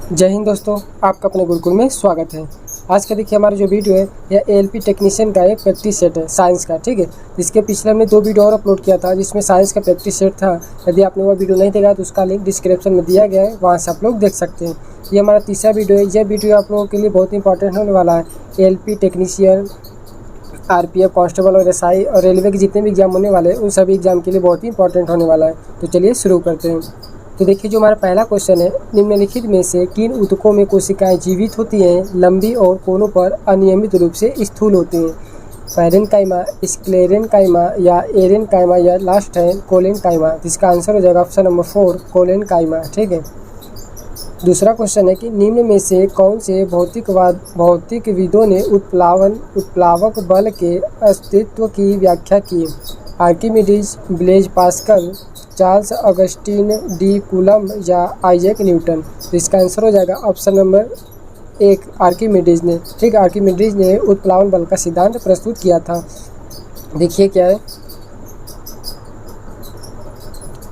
जय हिंद दोस्तों, आपका अपने गुरुकुल में स्वागत है। आज का देखिए हमारा जो वीडियो है यह एएलपी टेक्नीशियन का एक प्रैक्टिस सेट है साइंस का। ठीक है, इसके पिछले हमने 2 वीडियो और अपलोड किया था जिसमें साइंस का प्रैक्टिस सेट था। यदि आपने वो वीडियो नहीं देखा तो उसका लिंक डिस्क्रिप्शन में दिया गया है, वहाँ से आप लोग देख सकते हैं। ये हमारा तीसरा वीडियो है। यह वीडियो आप लोगों के लिए बहुत इंपॉर्टेंट होने वाला है। एएलपी टेक्नीशियन, आरपीएफ, कांस्टेबल और एसआई और रेलवे के जितने भी एग्जाम होने वाले हैं उन सभी एग्जाम के लिए बहुत ही इंपॉर्टेंट होने वाला है। तो चलिए शुरू करते हैं। तो देखिए जो हमारा पहला क्वेश्चन है, निम्नलिखित में से किन ऊतकों में कोशिकाएं जीवित होती हैं, लंबी और कोनों पर अनियमित रूप से स्थूल होती हैं? पैरेन्काइमा, स्क्लेरेन्काइमा या एरेन्काइमा या लास्ट है कोलेन्काइमा। इसका आंसर हो जाएगा ऑप्शन नंबर 4 कोलेन्काइमा। ठीक है। दूसरा क्वेश्चन है कि निम्न में से कौन से भौतिकविदों ने उत्प्लावक बल के अस्तित्व की व्याख्या की? Archimedes, Blaise Pascal, Charles Augustine D coulomb या आइजैक न्यूटन। तो इसका आंसर हो जाएगा ऑप्शन नंबर 1 आर्किमिडीज ने। ठीक है, आर्किमिडीज ने उत्प्लावन बल का सिद्धांत प्रस्तुत किया था। देखिए क्या है,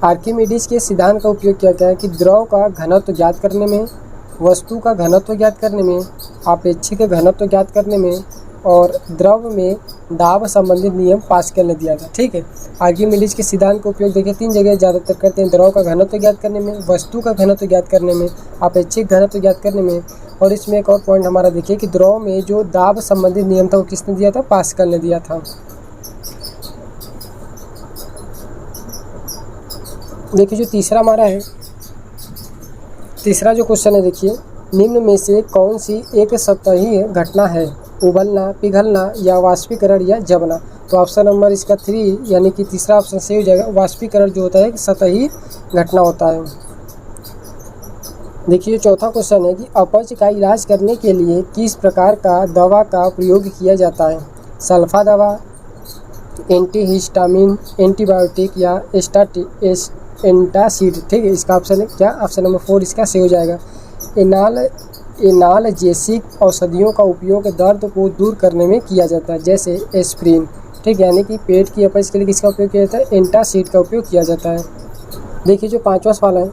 आर्किमिडीज के सिद्धांत का उपयोग किया गया है कि द्रव का घनत्व ज्ञात करने में, वस्तु का घनत्व ज्ञात करने में, आपेक्षिक घनत्व ज्ञात करने में और द्रव में दाब संबंधित नियम पास्कल ने दिया था। ठीक है, आर्किमिडीज के सिद्धांत का उपयोग देखिए 3 जगह ज़्यादातर करते हैं। द्रव का घनत्व ज्ञात करने में, वस्तु का घनत्व ज्ञात करने में, आपेक्षिक घनत्व ज्ञात करने में। और इसमें एक और पॉइंट हमारा देखिए कि द्रव में जो दाब संबंधित नियम था वो किसने दिया था? पास्कल ने दिया था। देखिए जो तीसरा हमारा है, तीसरा जो क्वेश्चन है, देखिए निम्न में से कौन सी एक सतही घटना है? उबलना, पिघलना या वाष्पीकरण या जमना। तो ऑप्शन नंबर इसका 3 यानी कि तीसरा ऑप्शन सही हो जाएगा। वाष्पीकरण जो होता है एक सतही घटना होता है। देखिए चौथा क्वेश्चन है कि अपच का इलाज करने के लिए किस प्रकार का दवा का प्रयोग किया जाता है? सल्फा दवा, एंटीहिस्टामिन, एंटीबायोटिक या एंटासिड। ठीक है, इसका ऑप्शन है क्या? ऑप्शन नंबर 4 इसका सही हो जाएगा। एनाल्जेसिक औषधियों का उपयोग दर्द को दूर करने में किया जाता है, जैसे एस्प्रिन। ठीक है, यानी कि पेट की अपच के लिए किसका उपयोग किया जाता है? एंटासिड का उपयोग किया जाता है। देखिए जो 5वां सवाल है,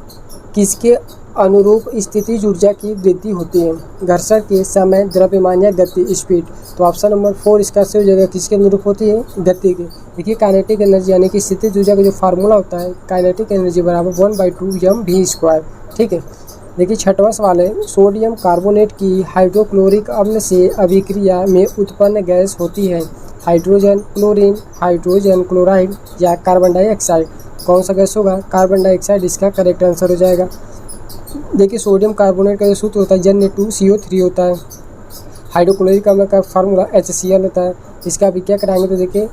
किसके अनुरूप स्थितिज ऊर्जा की वृद्धि होती है? घर्षण के समय, द्रव्यमान या गति, स्पीड। तो ऑप्शन नंबर 4 इसका सही हो जाएगा। किसके अनुरूप होती है? गति के। देखिए काइनेटिक एनर्जी यानी कि स्थितिज ऊर्जा का जो फार्मूला होता है, काइनेटिक एनर्जी बराबर 1/2 mv²। ठीक है। देखिए 6वां सवाल है, सोडियम कार्बोनेट की हाइड्रोक्लोरिक अम्ल से अभिक्रिया में उत्पन्न गैस होती है? हाइड्रोजन, क्लोरीन, हाइड्रोजन क्लोराइड या कार्बन डाइऑक्साइड। कौन सा गैस होगा? कार्बन डाइऑक्साइड इसका करेक्ट आंसर हो जाएगा। देखिए सोडियम कार्बोनेट का जो सूत्र होता है Na2CO3 होता है। हाइड्रोक्लोरिक अम्ल का फार्मूला HCl होता है। इसका अभी क्या कराएंगे तो देखिए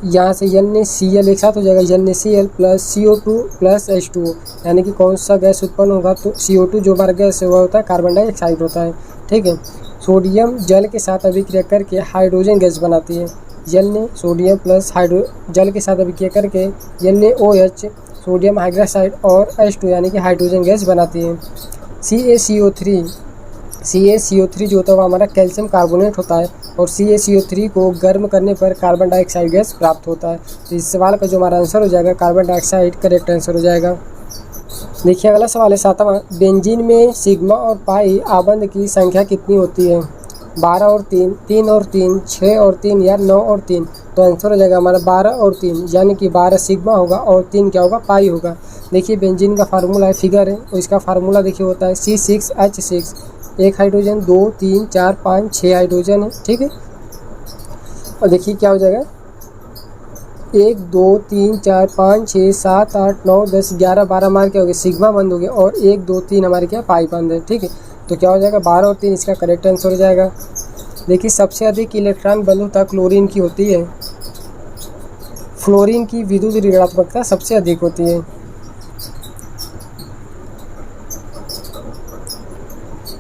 यहाँ से NaCl एक साथ हो जाएगा, NaCl plus CO2 plus H2O, यानी कि कौन सा गैस उत्पन्न होगा? तो CO2 जो हमारा गैस है वह होता है कार्बन डाइऑक्साइड होता है। ठीक है, सोडियम जल के साथ अभिक्रिया करके हाइड्रोजन गैस बनाती है। सोडियम प्लस जल के साथ अभिक्रिया करके NaOH सोडियम हाइड्रोक्साइड और H2 यानी कि हाइड्रोजन गैस बनाती है। CaCO3 जो होता है वो हमारा कैल्शियम कार्बोनेट होता है और CaCO3 को गर्म करने पर कार्बन डाइऑक्साइड गैस प्राप्त होता है। तो इस सवाल का जो हमारा आंसर हो जाएगा कार्बन डाइऑक्साइड करेक्ट आंसर हो जाएगा। देखिए अगला सवाल है 7वां, बेंजीन में सिग्मा और पाई आबंध की संख्या कितनी होती है? 12 और 3, 3 और 3, 6 और 3 या 9 और 3। तो आंसर हो जाएगा हमारा 12 और 3, यानी कि 12 सिग्मा होगा और 3 क्या होगा? पाई होगा। देखिए बेंजीन का फार्मूला है, फिगर है, और इसका फार्मूला देखिए होता है C6H6। एक हाइड्रोजन, 2, 3, 4, 5, 6 हाइड्रोजन है। ठीक है, और देखिए क्या हो जाएगा 1, 2, 3, 4, 5, 6, 7, 8, 9, 10, 11, 12 हमारे क्या हो गए? सिग्मा बंद हो गए और 1, 2, 3 हमारे क्या? पाई बंद है। ठीक है, तो क्या हो जाएगा 12 और 3 इसका करेक्ट आंसर हो जाएगा। देखिए सबसे अधिक इलेक्ट्रॉन बंधुता क्लोरीन की होती है। फ्लोरीन की विद्युत ऋणात्मकता सबसे अधिक होती है।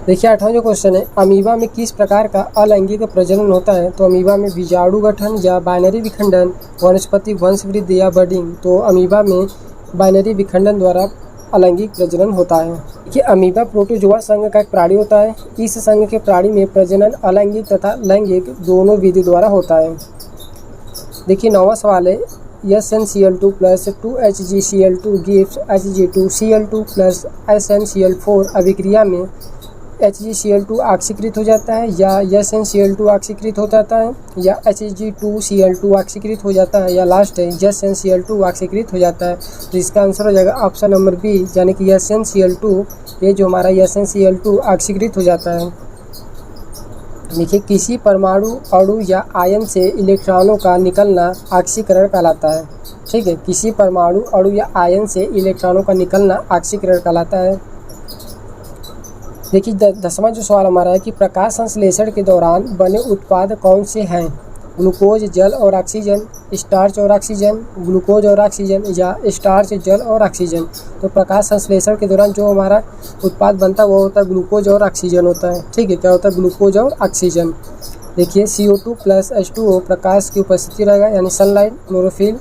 देखिए 8वां जो क्वेश्चन है, अमीबा में किस प्रकार का अलैंगिक प्रजनन होता है? तो अमीबा में बीजाणु गठन या बाइनरी विखंडन, वनस्पति वंशवृद्धि या बर्डिंग। तो अमीबा में बाइनरी विखंडन द्वारा अलैंगिक प्रजनन होता है। देखिए अमीबा प्रोटोजोआ संघ का एक प्राणी होता है। इस संघ के प्राणी में प्रजनन अलैंगिक तथा लैंगिक दोनों विधि द्वारा होता है। देखिए 9वां सवाल है, SnCl2 plus 2HgCl2 gives Hg2Cl2 plus SnCl4 अभिक्रिया में HgCl2 ऑक्सीकृत हो जाता है या SnCl2 ऑक्सीकृत हो जाता है या Hg2Cl2 ऑक्सीकृत हो जाता है या लास्ट है SnCl2 ऑक्सीकृत हो जाता है। तो इसका आंसर हो जाएगा ऑप्शन नंबर बी, यानी कि SnCl2, ये जो हमारा SnCl2 ऑक्सीकृत हो जाता है। देखिए, किसी परमाणु अणु या आयन से इलेक्ट्रॉनों का निकलना ऑक्सीकरण कहलाता है। ठीक है, किसी परमाणु अणु या आयन से इलेक्ट्रॉनों का निकलना ऑक्सीकरण कहलाता है। देखिए 10वां जो सवाल हमारा है कि प्रकाश संश्लेषण के दौरान बने उत्पाद कौन से हैं? ग्लूकोज, जल और ऑक्सीजन, स्टार्च और ऑक्सीजन, ग्लूकोज और ऑक्सीजन या स्टार्च, जल और ऑक्सीजन। तो प्रकाश संश्लेषण के दौरान जो हमारा उत्पाद बनता है वो होता है ग्लूकोज और ऑक्सीजन होता है। ठीक है, क्या होता है? ग्लूकोज और ऑक्सीजन। देखिए CO2 प्लस H2O प्रकाश की उपस्थिति रहेगा, यानी सनलाइट, क्लोरोफिल,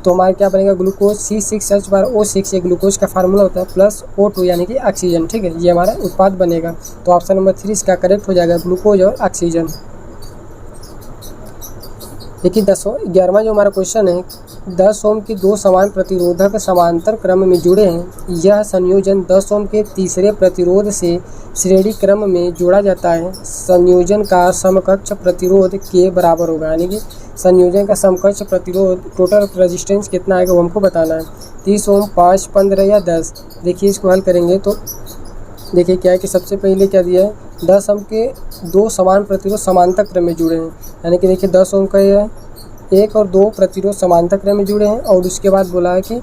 तो हमारा क्या बनेगा? ग्लूकोज C6H12O6, ये ग्लूकोज का फार्मूला होता है, प्लस O2 यानी कि ऑक्सीजन। ठीक है, ये हमारा उत्पाद बनेगा। तो ऑप्शन नंबर 3 इसका करेक्ट हो जाएगा, ग्लूकोज और ऑक्सीजन। देखिए 11वां जो हमारा क्वेश्चन है, 10 ओम के 2 समान प्रतिरोधक समांतर क्रम में जुड़े हैं। यह संयोजन 10 ओम के तीसरे प्रतिरोध से श्रेणी क्रम में जोड़ा जाता है। संयोजन का समकक्ष प्रतिरोध के बराबर होगा, यानी कि संयोजन का समकक्ष प्रतिरोध, टोटल रेजिस्टेंस कितना आएगा वो हमको बताना है। 30 ओम, 5, 15 या 10। देखिए इसको हल करेंगे तो देखिए क्या है कि सबसे पहले क्या दिया है, 10 ओम के 2 समान प्रतिरोध समांतर क्रम में जुड़े हैं, यानी कि देखिए 10 ओम का ये है, 1 और 2 प्रतिरोध समांतर क्रम में जुड़े हैं। और उसके बाद बोला है कि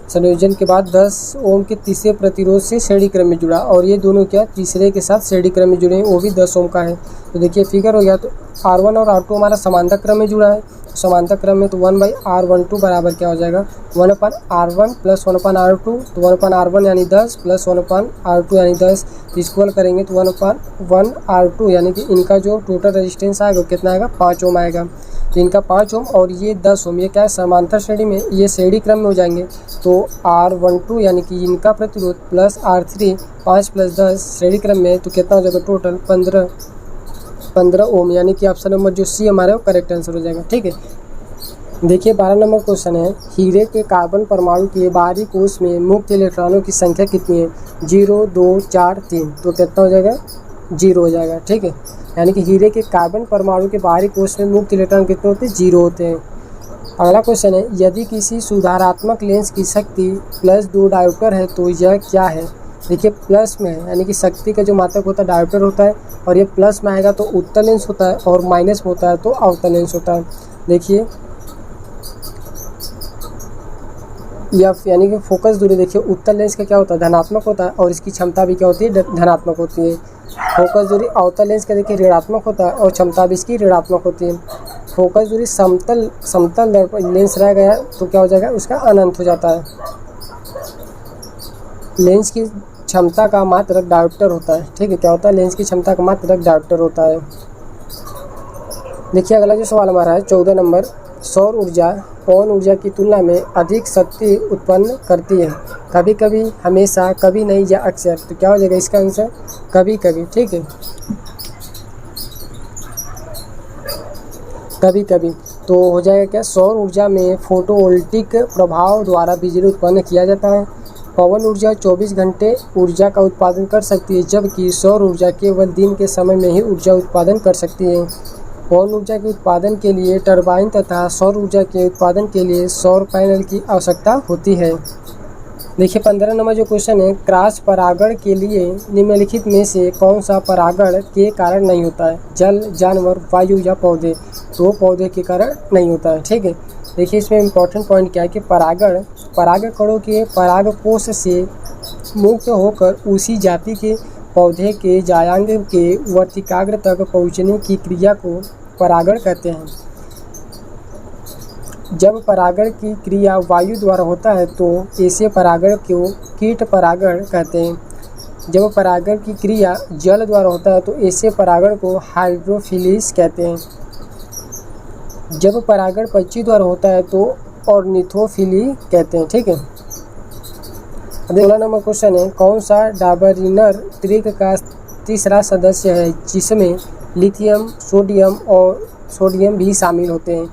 संयोजन के बाद 10 ओम के तीसरे प्रतिरोध से श्रेणी क्रम में जुड़ा, और ये दोनों क्या तीसरे के साथ श्रेणी क्रम में जुड़े हैं, वो भी 10 ओम का है। तो देखिए फिगर हो गया, तो R1 और R2 हमारा समांतर क्रम में जुड़ा है। समांतर क्रम में तो 1/R12 बराबर क्या हो जाएगा? 1/R1 plus 1/R2। तो 1/R1 यानी 10 प्लस 1/R2 यानी 10, इक्वल करेंगे तो 1/1R2, यानी कि इनका जो टोटल रेजिस्टेंस आएगा वो कितना आएगा? 5 ओम आएगा। तो इनका 5 ओम और ये 10 ओम, ये क्या है? समांतर श्रेणी में, ये श्रेणी क्रम में हो जाएंगे। तो R12 यानी कि इनका प्रतिरोध प्लस R3, 5 प्लस 10 श्रेणी क्रम में, तो कितना हो जाएगा? टोटल 15 ओम, यानी कि ऑप्शन नंबर जो सी हमारा वो करेक्ट आंसर हो जाएगा। ठीक है, देखिए 12 नंबर क्वेश्चन है, हीरे के कार्बन परमाणु के बाहरी कोश में मुक्त इलेक्ट्रॉनों की संख्या कितनी है? 0, 2, 4, 3। तो कितना हो जाएगा? 0 हो जाएगा। ठीक है, यानी कि हीरे के कार्बन परमाणु के बाहरी कोश में मुक्त इलेक्ट्रॉन कितने होते हैं? 0 होते हैं। अगला क्वेश्चन है, यदि किसी सुधारात्मक लेंस की शक्ति +2 डायोप्टर है तो यह क्या है? देखिए प्लस में है, यानी कि शक्ति का जो मात्रक होता है डायोप्टर होता है, और ये प्लस में आएगा तो उत्तल लेंस होता है, और माइनस में होता है तो अवतल लेंस होता है। देखिए यानी कि फोकस दूरी, देखिए उत्तल लेंस का क्या होता है? धनात्मक होता है, और इसकी क्षमता भी क्या होती है? धनात्मक होती है। फोकस दूरी अवतल लेंस का देखिए ऋणात्मक होता है, और क्षमता भी इसकी ऋणात्मक होती है। फोकस दूरी समतल लेंस रह गया तो क्या हो जाएगा? उसका अनंत हो जाता है। लेंस की क्षमता का मात्रक डायोप्टर होता है। ठीक है, क्या होता है? लेंस की क्षमता का मात्रक डायोप्टर होता है। देखिए अगला जो सवाल हमारा है 14 नंबर, सौर ऊर्जा पवन ऊर्जा की तुलना में अधिक शक्ति उत्पन्न करती है। कभी कभी, हमेशा, कभी नहीं या अक्सर। तो क्या हो जाएगा इसका आंसर? कभी कभी। ठीक है, कभी कभी। तो हो जाएगा क्या? सौर ऊर्जा में फोटोवोल्टिक प्रभाव द्वारा बिजली उत्पन्न किया जाता है। पवन ऊर्जा 24 घंटे ऊर्जा का उत्पादन कर सकती है, जबकि सौर ऊर्जा केवल दिन के समय में ही ऊर्जा उत्पादन कर सकती है। पवन ऊर्जा के उत्पादन के लिए टरबाइन तथा सौर ऊर्जा के उत्पादन के लिए सौर पैनल की आवश्यकता होती है। देखिए 15 नंबर जो क्वेश्चन है, क्रॉस परागण के लिए निम्नलिखित में से कौन सा परागण के कारण नहीं होता है? जल, जानवर, वायु या पौधे? तो पौधे के कारण नहीं होता है। ठीक है, देखिए इसमें इम्पोर्टेंट पॉइंट क्या है कि परागकणों के परागकोश से मुक्त होकर उसी जाति के पौधे के जायांग के वर्तिकाग्र तक पहुँचने की क्रिया को परागण कहते हैं। जब परागण की क्रिया वायु द्वारा होता है तो ऐसे परागण को कीट परागण कहते हैं। जब परागण की क्रिया जल द्वारा होता है तो ऐसे परागण को हाइड्रोफिलिस कहते हैं। जब परागण पक्षी द्वारा होता है तो ऑर्निथोफिली कहते हैं। ठीक है, 16 नंबर क्वेश्चन है, कौन सा डाबरिनर त्रिक का तीसरा सदस्य है जिसमें लिथियम, सोडियम भी शामिल होते हैं?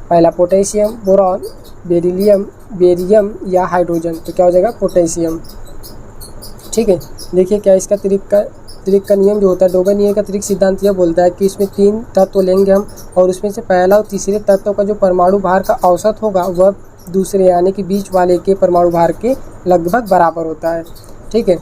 पहला पोटेशियम, बोरॉन, बेरियम या हाइड्रोजन, तो क्या हो जाएगा पोटेशियम। ठीक है, देखिए क्या इसका त्रिक का नियम जो होता है, डोबे नियम का त्रिक सिद्धांत यह बोलता है कि इसमें 3 तत्व लेंगे हम और उसमें से पहला और तीसरे तत्व का जो परमाणु भार का औसत होगा वह दूसरे यानी कि बीच वाले के परमाणु भार के लगभग बराबर होता है। ठीक है,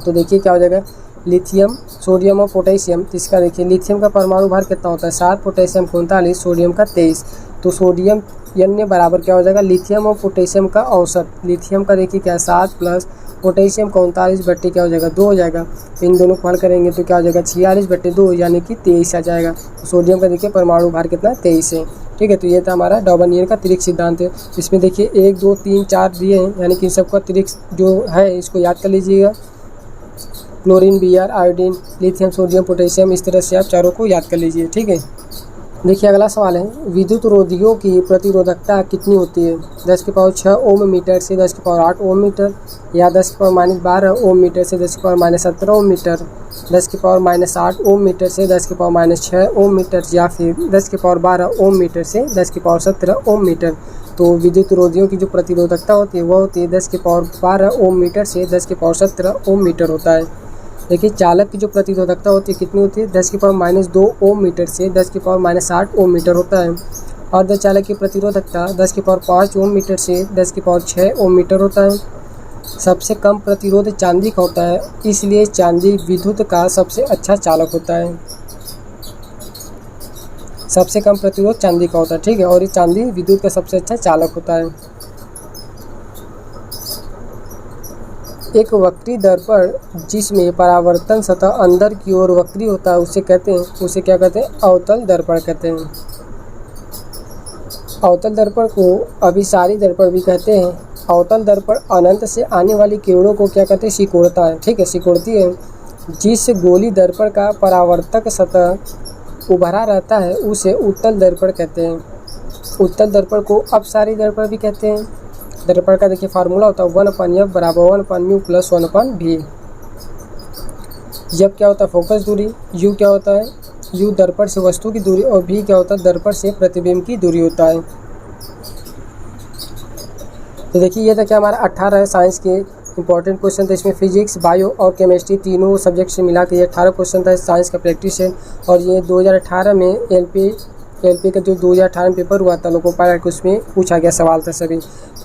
तो देखिए क्या हो जाएगा, लिथियम, सोडियम और पोटेशियम। तो इसका देखिए लिथियम का परमाणु भार कितना होता है 7, पोटेशियम 39, सोडियम का 23। तो सोडियम n बराबर क्या हो जाएगा, लिथियम और पोटेशियम का औसत। लिथियम का देखिए क्या 7 प्लस पोटेशियम 39 बट्टे क्या हो जाएगा 2 हो जाएगा। तो इन दोनों को हल करेंगे तो क्या हो जाएगा 46 बट्टे 2 यानी कि 23 आ जाएगा। तो सोडियम का देखिए परमाणु भार कितना 23 है। ठीक है, तो ये था हमारा डॉबर्नियर का त्रिक सिद्धांत है। इसमें देखिए 1 2 3 4 दिए हैं, यानी कि सबका त्रिक जो है इसको याद कर लीजिएगा। Chlorine, Br, iodine, lithium, sodium, potassium, इस तरह से आप चारों को याद कर लीजिए। ठीक है, देखिए अगला सवाल है, विद्युत रोधियों की प्रतिरोधकता कितनी होती है? 10⁻6 ओम मीटर से 10⁸8 ओम मीटर, या 10⁻12 ओम मीटर से 10⁻17 ओम मीटर, 10⁻8 ओम मीटर से 10⁻6 ओम मीटर, या फिर 10⁻12 ओम मीटर से 10⁻17 ओम मीटर। तो विद्युत रोधियों की जो प्रतिरोधकता होती है वह होती है 10⁻12 ओम मीटर से 10⁻17 ओम मीटर होता है। देखिए चालक की जो प्रतिरोधकता होती है कितनी होती है 10⁻−2 ओम मीटर से 10⁻8 ओम मीटर होता है। अर्धचालक की प्रतिरोधकता 10⁻5 ओम मीटर से 10⁻6 ओम मीटर होता है। सबसे कम प्रतिरोध चांदी का होता है, इसलिए चांदी विद्युत का सबसे अच्छा चालक होता है। सबसे कम प्रतिरोध चांदी का होता है। ठीक है, और ये चांदी विद्युत का सबसे अच्छा चालक होता है। एक वक्री दर्पण जिसमें परावर्तन सतह अंदर की ओर वक्री होता है उसे क्या कहते हैं, अवतल दर्पण कहते हैं। अवतल दर्पण को अभिसारी दर्पण भी कहते हैं। अवतल दर्पण अनंत से आने वाली किरणों को क्या कहते हैं, सिकोड़ता है। ठीक है, सिकोड़ती है। जिस गोली दर्पण का परावर्तक सतह उभरा रहता है उसे उत्तल दर्पण कहते हैं। उत्तल दर्पण को अपसारी दर्पण भी कहते हैं। दर्पण का देखिए फार्मूला होता है 1/f बराबर 1/μ प्लस 1/v। जब क्या होता है फोकस दूरी, u क्या होता है, u दर्पण से वस्तु की दूरी, और v क्या होता है दर्पण से प्रतिबिंब की दूरी होता है। तो देखिए ये था क्या हमारा 18 साइंस के इंपॉर्टेंट क्वेश्चन थे। इसमें फिजिक्स, बायो और केमिस्ट्री तीनों सब्जेक्ट से मिला के ये 18 क्वेश्चन था साइंस का प्रैक्टिस है। और ये 2018 में एलपी का जो 2018 में पेपर हुआ था लोको पायलट, उसमें पूछा गया सवाल था सभी।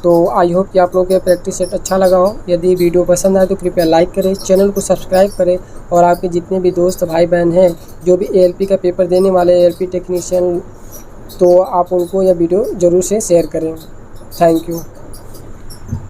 तो आई होप कि आप लोगों के प्रैक्टिस सेट अच्छा लगा हो। यदि वीडियो पसंद आए तो कृपया लाइक करें, चैनल को सब्सक्राइब करें, और आपके जितने भी दोस्त भाई बहन हैं जो भी एएलपी का पेपर देने वाले एएलपी टेक्नीशियन, तो आप उनको यह वीडियो ज़रूर से शेयर करें। Thank you.